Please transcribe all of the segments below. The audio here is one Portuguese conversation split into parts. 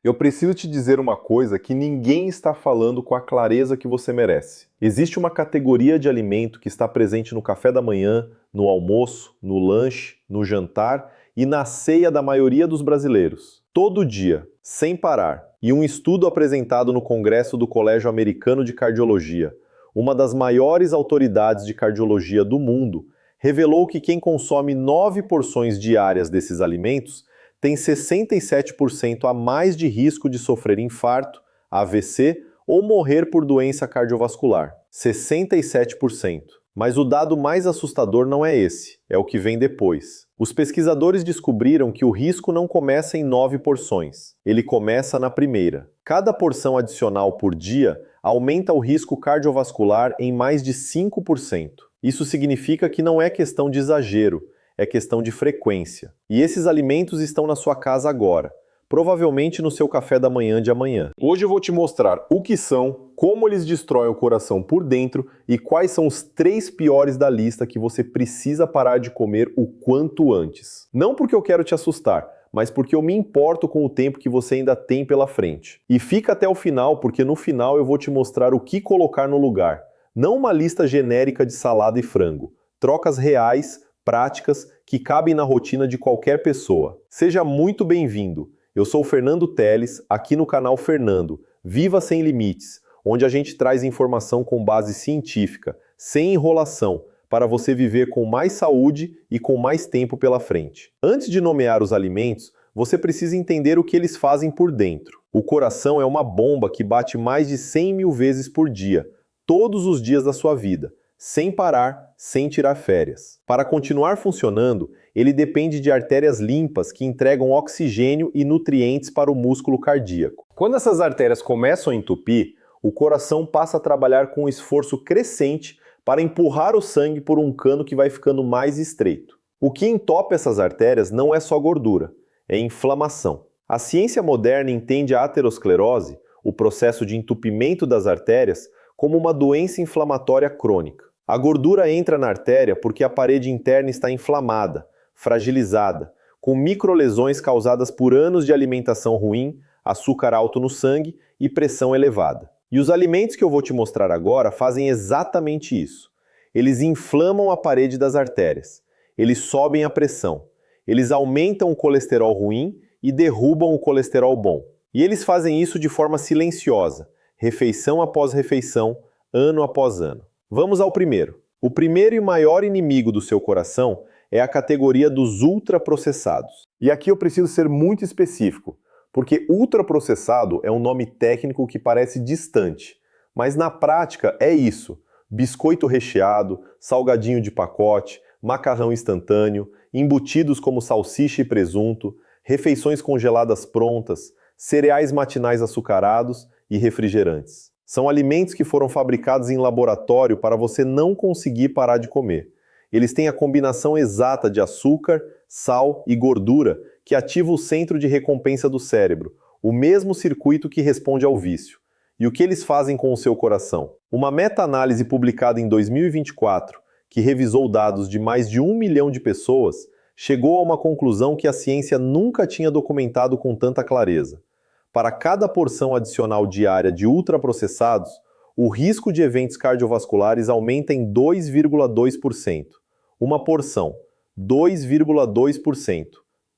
Eu preciso te dizer uma coisa que ninguém está falando com a clareza que você merece. Existe uma categoria de alimento que está presente no café da manhã, no almoço, no lanche, no jantar e na ceia da maioria dos brasileiros. Todo dia, sem parar. E um estudo apresentado no Congresso do Colégio Americano de Cardiologia, uma das maiores autoridades de cardiologia do mundo, revelou que quem consome 9 porções diárias desses alimentos tem 67% a mais de risco de sofrer infarto, AVC ou morrer por doença cardiovascular. 67%. Mas o dado mais assustador não é esse, é o que vem depois. Os pesquisadores descobriram que o risco não começa em 9 porções, ele começa na primeira. Cada porção adicional por dia aumenta o risco cardiovascular em mais de 5%. Isso significa que não é questão de exagero, é questão de frequência. E esses alimentos estão na sua casa agora, provavelmente no seu café da manhã de amanhã. Hoje eu vou te mostrar o que são, como eles destroem o coração por dentro e quais são os 3 piores da lista que você precisa parar de comer o quanto antes. Não porque eu quero te assustar, mas porque eu me importo com o tempo que você ainda tem pela frente. E fica até o final, porque no final eu vou te mostrar o que colocar no lugar. Não uma lista genérica de salada e frango. Trocas reais, práticas, que cabem na rotina de qualquer pessoa. Seja muito bem-vindo. Eu sou o Fernando Teles, aqui no canal Fernando, Viva Sem Limites, onde a gente traz informação com base científica, sem enrolação, para você viver com mais saúde e com mais tempo pela frente. Antes de nomear os alimentos, você precisa entender o que eles fazem por dentro. O coração é uma bomba que bate mais de 100 mil vezes por dia, todos os dias da sua vida, sem parar, sem tirar férias. Para continuar funcionando, ele depende de artérias limpas que entregam oxigênio e nutrientes para o músculo cardíaco. Quando essas artérias começam a entupir, o coração passa a trabalhar com um esforço crescente para empurrar o sangue por um cano que vai ficando mais estreito. O que entope essas artérias não é só gordura, é inflamação. A ciência moderna entende a aterosclerose, o processo de entupimento das artérias, como uma doença inflamatória crônica. A gordura entra na artéria porque a parede interna está inflamada, fragilizada, com microlesões causadas por anos de alimentação ruim, açúcar alto no sangue e pressão elevada. E os alimentos que eu vou te mostrar agora fazem exatamente isso. Eles inflamam a parede das artérias, eles sobem a pressão, eles aumentam o colesterol ruim e derrubam o colesterol bom. E eles fazem isso de forma silenciosa, refeição após refeição, ano após ano. Vamos ao primeiro. O primeiro e maior inimigo do seu coração é a categoria dos ultraprocessados. E aqui eu preciso ser muito específico, porque ultraprocessado é um nome técnico que parece distante, mas na prática é isso: biscoito recheado, salgadinho de pacote, macarrão instantâneo, embutidos como salsicha e presunto, refeições congeladas prontas, cereais matinais açucarados e refrigerantes. São alimentos que foram fabricados em laboratório para você não conseguir parar de comer. Eles têm a combinação exata de açúcar, sal e gordura que ativa o centro de recompensa do cérebro, o mesmo circuito que responde ao vício. E o que eles fazem com o seu coração? Uma meta-análise publicada em 2024, que revisou dados de mais de 1 milhão de pessoas, chegou a uma conclusão que a ciência nunca tinha documentado com tanta clareza. Para cada porção adicional diária de ultraprocessados, o risco de eventos cardiovasculares aumenta em 2,2%. Uma porção, 2,2%,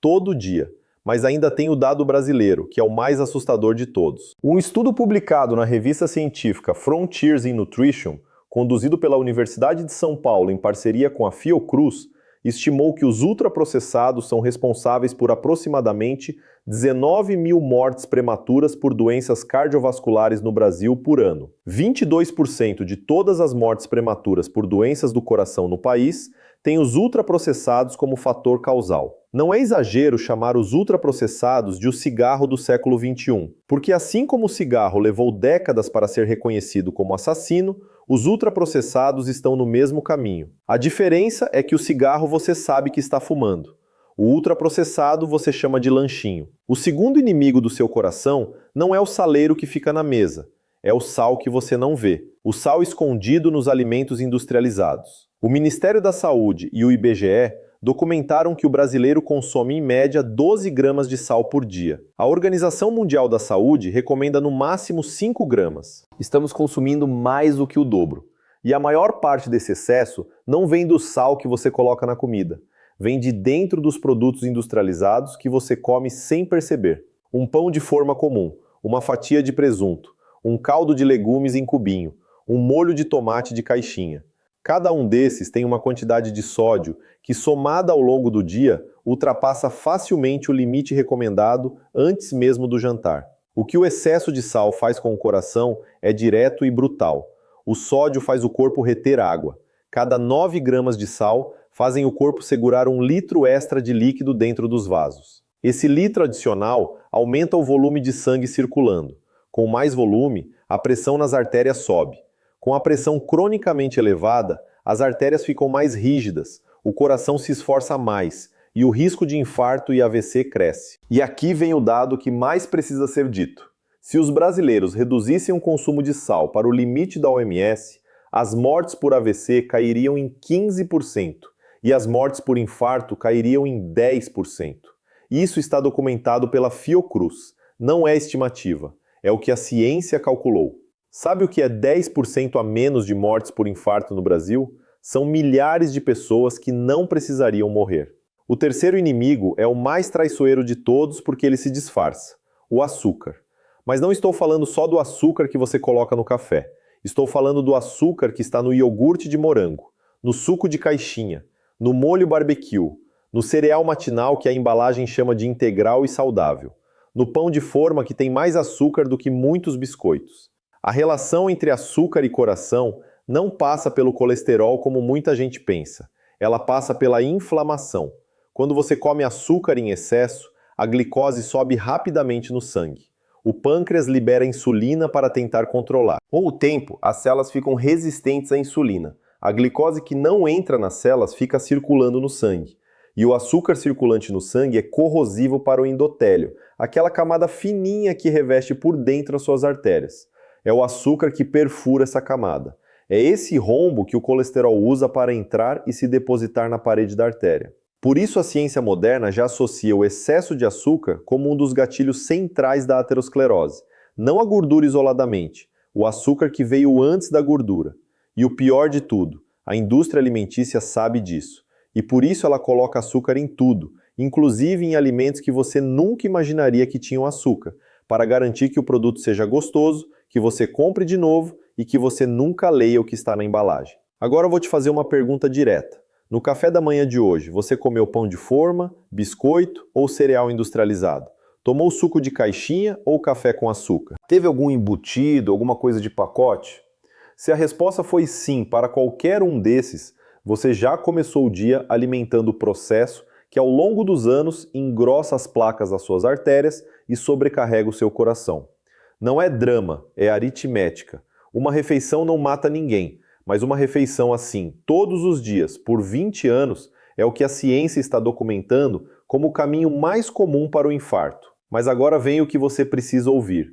todo dia. Mas ainda tem o dado brasileiro, que é o mais assustador de todos. Um estudo publicado na revista científica Frontiers in Nutrition, conduzido pela Universidade de São Paulo em parceria com a Fiocruz, estimou que os ultraprocessados são responsáveis por aproximadamente 19 mil mortes prematuras por doenças cardiovasculares no Brasil por ano. 22% de todas as mortes prematuras por doenças do coração no país têm os ultraprocessados como fator causal. Não é exagero chamar os ultraprocessados de o cigarro do século XXI, porque assim como o cigarro levou décadas para ser reconhecido como assassino, os ultraprocessados estão no mesmo caminho. A diferença é que o cigarro você sabe que está fumando. O ultraprocessado você chama de lanchinho. O segundo inimigo do seu coração não é o saleiro que fica na mesa, é o sal que você não vê, o sal escondido nos alimentos industrializados. O Ministério da Saúde e o IBGE documentaram que o brasileiro consome em média 12 gramas de sal por dia. A Organização Mundial da Saúde recomenda no máximo 5 gramas. Estamos consumindo mais do que o dobro. E a maior parte desse excesso não vem do sal que você coloca na comida. Vem de dentro dos produtos industrializados que você come sem perceber. Um pão de forma comum, uma fatia de presunto, um caldo de legumes em cubinho, um molho de tomate de caixinha. Cada um desses tem uma quantidade de sódio que, somada ao longo do dia, ultrapassa facilmente o limite recomendado antes mesmo do jantar. O que o excesso de sal faz com o coração é direto e brutal. O sódio faz o corpo reter água. Cada 9 gramas de sal fazem o corpo segurar 1 litro extra de líquido dentro dos vasos. Esse litro adicional aumenta o volume de sangue circulando. Com mais volume, a pressão nas artérias sobe. Com a pressão cronicamente elevada, as artérias ficam mais rígidas, o coração se esforça mais e o risco de infarto e AVC cresce. E aqui vem o dado que mais precisa ser dito. Se os brasileiros reduzissem o consumo de sal para o limite da OMS, as mortes por AVC cairiam em 15% e as mortes por infarto cairiam em 10%. Isso está documentado pela Fiocruz, não é estimativa, é o que a ciência calculou. Sabe o que é 10% a menos de mortes por infarto no Brasil? São milhares de pessoas que não precisariam morrer. O terceiro inimigo é o mais traiçoeiro de todos porque ele se disfarça: o açúcar. Mas não estou falando só do açúcar que você coloca no café. Estou falando do açúcar que está no iogurte de morango, no suco de caixinha, no molho barbecue, no cereal matinal que a embalagem chama de integral e saudável, no pão de forma que tem mais açúcar do que muitos biscoitos. A relação entre açúcar e coração não passa pelo colesterol como muita gente pensa. Ela passa pela inflamação. Quando você come açúcar em excesso, a glicose sobe rapidamente no sangue. O pâncreas libera insulina para tentar controlar. Com o tempo, as células ficam resistentes à insulina. A glicose que não entra nas células fica circulando no sangue. E o açúcar circulante no sangue é corrosivo para o endotélio, aquela camada fininha que reveste por dentro as suas artérias. É o açúcar que perfura essa camada. É esse rombo que o colesterol usa para entrar e se depositar na parede da artéria. Por isso a ciência moderna já associa o excesso de açúcar como um dos gatilhos centrais da aterosclerose. Não a gordura isoladamente, o açúcar que veio antes da gordura. E o pior de tudo, a indústria alimentícia sabe disso. E por isso ela coloca açúcar em tudo, inclusive em alimentos que você nunca imaginaria que tinham açúcar, para garantir que o produto seja gostoso, que você compre de novo e que você nunca leia o que está na embalagem. Agora eu vou te fazer uma pergunta direta. No café da manhã de hoje, você comeu pão de forma, biscoito ou cereal industrializado? Tomou suco de caixinha ou café com açúcar? Teve algum embutido, alguma coisa de pacote? Se a resposta foi sim para qualquer um desses, você já começou o dia alimentando o processo que ao longo dos anos engrossa as placas das suas artérias e sobrecarrega o seu coração. Não é drama, é aritmética. Uma refeição não mata ninguém, mas uma refeição assim, todos os dias, por 20 anos, é o que a ciência está documentando como o caminho mais comum para o infarto. Mas agora vem o que você precisa ouvir.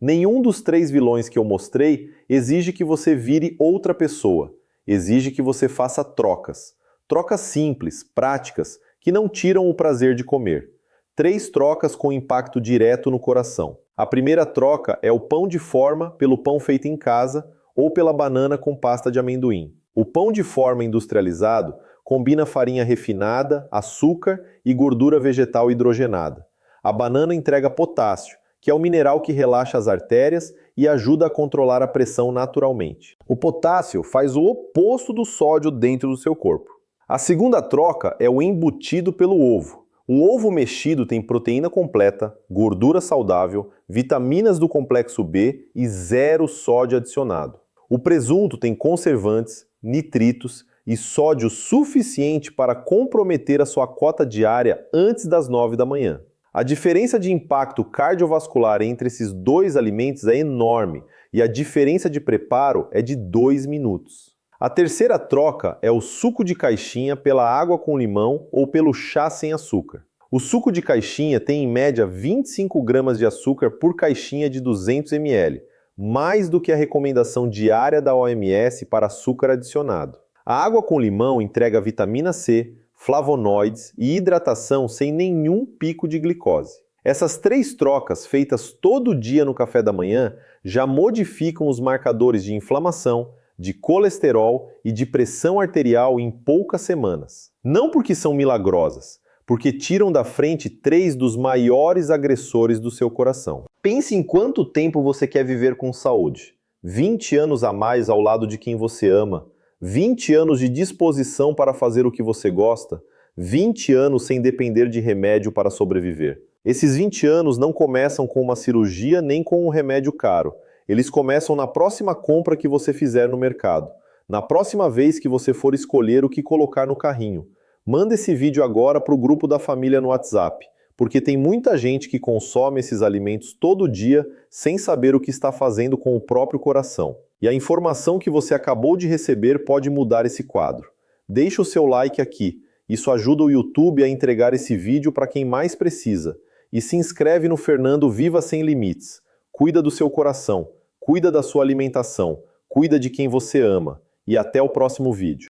Nenhum dos 3 vilões que eu mostrei exige que você vire outra pessoa. Exige que você faça trocas. Trocas simples, práticas, que não tiram o prazer de comer. 3 trocas com impacto direto no coração. A primeira troca é o pão de forma pelo pão feito em casa ou pela banana com pasta de amendoim. O pão de forma industrializado combina farinha refinada, açúcar e gordura vegetal hidrogenada. A banana entrega potássio, que é o mineral que relaxa as artérias e ajuda a controlar a pressão naturalmente. O potássio faz o oposto do sódio dentro do seu corpo. A segunda troca é o embutido pelo ovo. O ovo mexido tem proteína completa, gordura saudável, vitaminas do complexo B e 0 sódio adicionado. O presunto tem conservantes, nitritos e sódio suficiente para comprometer a sua cota diária antes das 9 da manhã. A diferença de impacto cardiovascular entre esses 2 alimentos é enorme e a diferença de preparo é de 2 minutos. A terceira troca é o suco de caixinha pela água com limão ou pelo chá sem açúcar. O suco de caixinha tem em média 25 gramas de açúcar por caixinha de 200 ml, mais do que a recomendação diária da OMS para açúcar adicionado. A água com limão entrega vitamina C, flavonoides e hidratação sem nenhum pico de glicose. Essas 3 trocas feitas todo dia no café da manhã já modificam os marcadores de inflamação, de colesterol e de pressão arterial em poucas semanas. Não porque são milagrosas, porque tiram da frente 3 dos maiores agressores do seu coração. Pense em quanto tempo você quer viver com saúde. 20 anos a mais ao lado de quem você ama, 20 anos de disposição para fazer o que você gosta, 20 anos sem depender de remédio para sobreviver. Esses 20 anos não começam com uma cirurgia nem com um remédio caro. Eles começam na próxima compra que você fizer no mercado, na próxima vez que você for escolher o que colocar no carrinho. Manda esse vídeo agora para o grupo da família no WhatsApp, porque tem muita gente que consome esses alimentos todo dia sem saber o que está fazendo com o próprio coração. E a informação que você acabou de receber pode mudar esse quadro. Deixe o seu like aqui, isso ajuda o YouTube a entregar esse vídeo para quem mais precisa. E se inscreve no Fernando Viva Sem Limites. Cuida do seu coração, cuida da sua alimentação, cuida de quem você ama. E até o próximo vídeo.